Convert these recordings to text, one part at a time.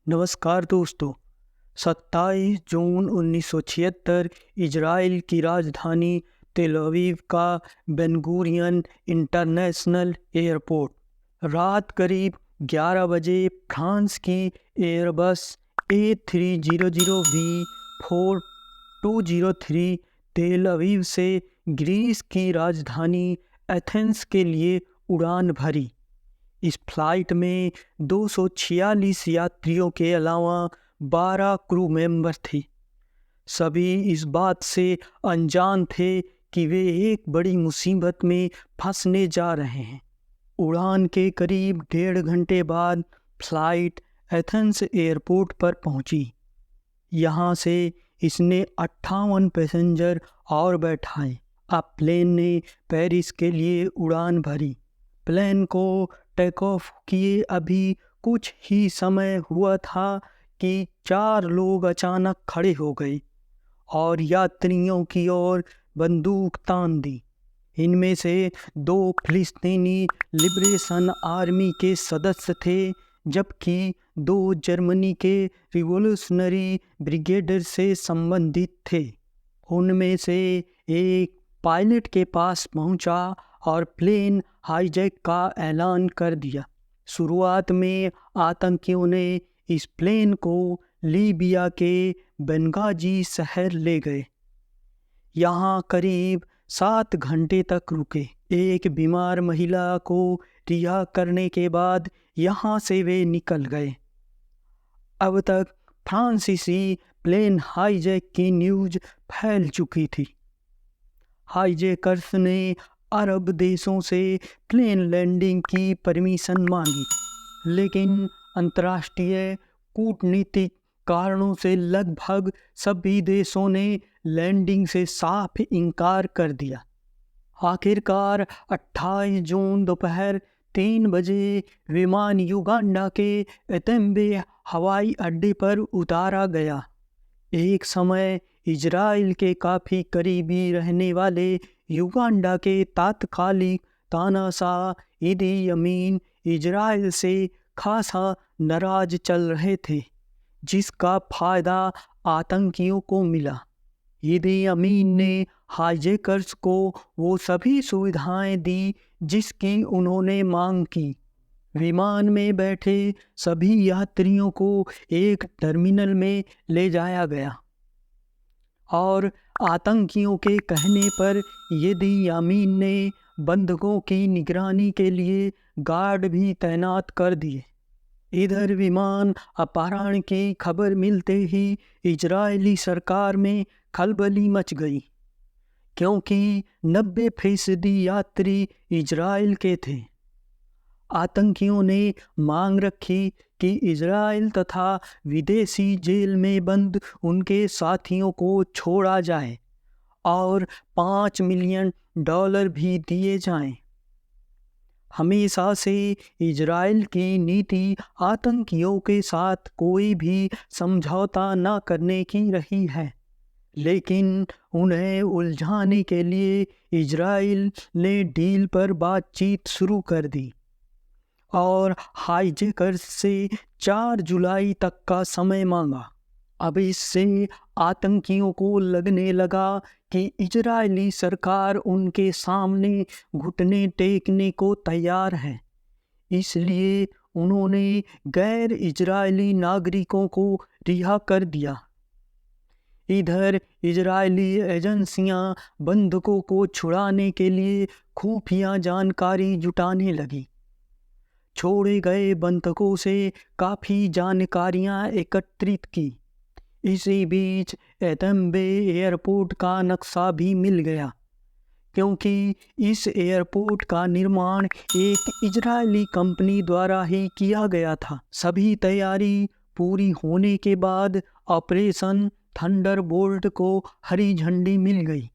नमस्कार दोस्तों। 27 जून 1976 इजराइल की राजधानी तेल अवीव का बेन गुरियन इंटरनेशनल एयरपोर्ट। रात करीब 11 बजे फ्रांस की एयरबस A300V4203 तेल अवीव से ग्रीस की राजधानी एथेंस के लिए उड़ान भरी। इस फ्लाइट में 246 यात्रियों के अलावा 12 क्रू मेंबर थे। सभी इस बात से अनजान थे कि वे एक बड़ी मुसीबत में फंसने जा रहे हैं। उड़ान के करीब 1.5 घंटे बाद फ्लाइट एथेंस एयरपोर्ट पर पहुंची। यहाँ से इसने 58 पैसेंजर और बैठाए। अब प्लेन ने पेरिस के लिए उड़ान भरी। प्लेन को टेक ऑफ किए अभी कुछ ही समय हुआ था कि 4 लोग अचानक खड़े हो गए और यात्रियों की ओर बंदूक तान दी। इनमें से 2 फिलिस्तीनी लिबरेशन आर्मी के सदस्य थे, जबकि 2 जर्मनी के रिवॉल्यूशनरी ब्रिगेड से संबंधित थे। उनमें से एक पायलट के पास पहुंचा और प्लेन हाईजैक का ऐलान कर दिया। शुरुआत में आतंकियों ने इस प्लेन को लीबिया के बेंगाजी शहर ले गए। यहाँ करीब 7 घंटे तक रुके। एक बीमार महिला को रिहा करने के बाद यहाँ से वे निकल गए। अब तक फ्रांसीसी प्लेन हाईजैक की न्यूज़ फैल चुकी थी। हाईजैकर्स ने अरब देशों से प्लेन लैंडिंग की परमिशन मांगी, लेकिन अंतर्राष्ट्रीय कूटनीतिक कारणों से लगभग सभी देशों ने लैंडिंग से साफ इनकार कर दिया। आखिरकार 28 जून दोपहर 3 बजे विमान युगांडा के एतेम्बे हवाई अड्डे पर उतारा गया। एक समय इजराइल के काफ़ी करीबी रहने वाले युगांडा के तात्कालिक तानाशाह इदी अमीन इजराइल से खासा नाराज चल रहे थे, जिसका फायदा आतंकियों को मिला। इदी अमीन ने हाईजैकर्स को वो सभी सुविधाएं दी जिसकी उन्होंने मांग की। विमान में बैठे सभी यात्रियों को एक टर्मिनल में ले जाया गया और आतंकियों के कहने पर इदी अमीन ने बंधकों की निगरानी के लिए गार्ड भी तैनात कर दिए। इधर विमान अपहरण की खबर मिलते ही इजरायली सरकार में खलबली मच गई, क्योंकि 90% यात्री इजराइल के थे। आतंकियों ने मांग रखी कि इजराइल तथा विदेशी जेल में बंद उनके साथियों को छोड़ा जाए और $5 मिलियन भी दिए जाएं। हमेशा से इजराइल की नीति आतंकियों के साथ कोई भी समझौता न करने की रही है, लेकिन उन्हें उलझाने के लिए इजराइल ने डील पर बातचीत शुरू कर दी और हाईजैकर्स से 4 जुलाई तक का समय मांगा। अब इससे आतंकियों को लगने लगा कि इजरायली सरकार उनके सामने घुटने टेकने को तैयार है, इसलिए उन्होंने गैर इजरायली नागरिकों को रिहा कर दिया। इधर इजरायली एजेंसियां बंधकों को छुड़ाने के लिए खुफिया जानकारी जुटाने लगी। छोड़े गए बंधकों से काफ़ी जानकारियां एकत्रित की। इसी बीच एतेम्बे एयरपोर्ट का नक्शा भी मिल गया, क्योंकि इस एयरपोर्ट का निर्माण एक इजरायली कंपनी द्वारा ही किया गया था। सभी तैयारी पूरी होने के बाद ऑपरेशन थंडरबोल्ट को हरी झंडी मिल गई।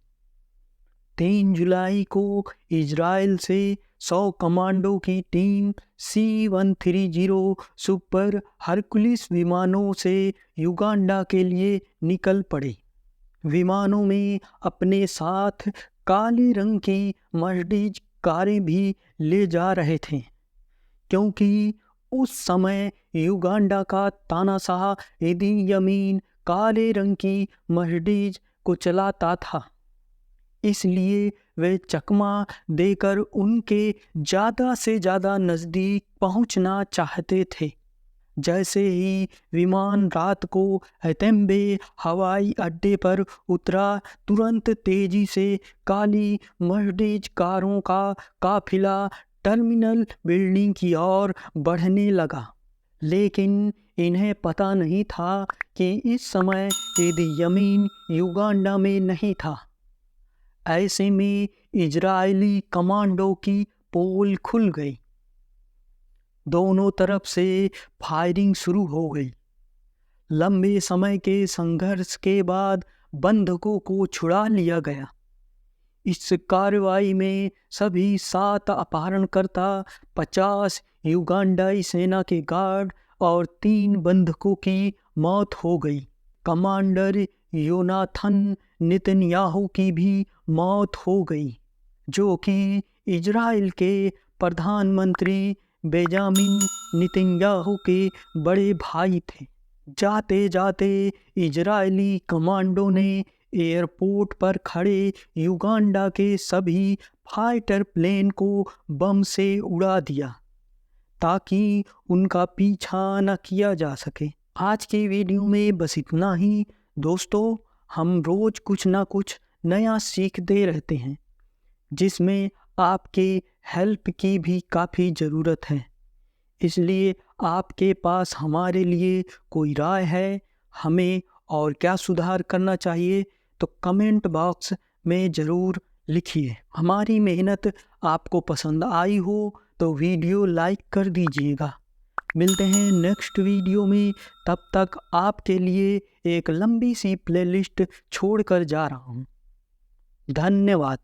3 जुलाई को इजराइल से 100 कमांडो की टीम C-130 सुपर हरकुलिस विमानों से युगांडा के लिए निकल पड़े। विमानों में अपने साथ काले रंग की मर्सिडीज कारें भी ले जा रहे थे, क्योंकि उस समय युगांडा का तानाशाह इदी यमीन काले रंग की मर्सिडीज को चलाता था, इसलिए वे चकमा देकर उनके ज़्यादा से ज़्यादा नज़दीक पहुंचना चाहते थे। जैसे ही विमान रात को एतेम्बे हवाई अड्डे पर उतरा, तुरंत तेजी से काली मर्सिडीज कारों का काफिला टर्मिनल बिल्डिंग की ओर बढ़ने लगा। लेकिन इन्हें पता नहीं था कि इस समय इदी यमीन युगांडा में नहीं था। ऐसे में इजरायली कमांडो की पोल खुल गई। दोनों तरफ से फायरिंग शुरू हो गई। लंबे समय के संघर्ष के बाद बंधकों को छुड़ा लिया गया। इस कार्रवाई में सभी 7 अपहरणकर्ता, 50 युगांडाई सेना के गार्ड और 3 बंधकों की मौत हो गई। कमांडर योनाथन नेतन्याहू की भी मौत हो गई, जो कि इजराइल के प्रधानमंत्री बेंजामिन नेतन्याहू के बड़े भाई थे। जाते जाते इजरायली कमांडो ने एयरपोर्ट पर खड़े युगांडा के सभी फाइटर प्लेन को बम से उड़ा दिया, ताकि उनका पीछा न किया जा सके। आज की वीडियो में बस इतना ही। दोस्तों, हम रोज कुछ ना कुछ नया सीखते रहते हैं, जिसमें आपके हेल्प की भी काफ़ी ज़रूरत है। इसलिए आपके पास हमारे लिए कोई राय है, हमें और क्या सुधार करना चाहिए, तो कमेंट बॉक्स में ज़रूर लिखिए। हमारी मेहनत आपको पसंद आई हो तो वीडियो लाइक कर दीजिएगा। मिलते हैं नेक्स्ट वीडियो में। तब तक आपके लिए एक लंबी सी प्लेलिस्ट छोड़कर जा रहा हूँ। धन्यवाद।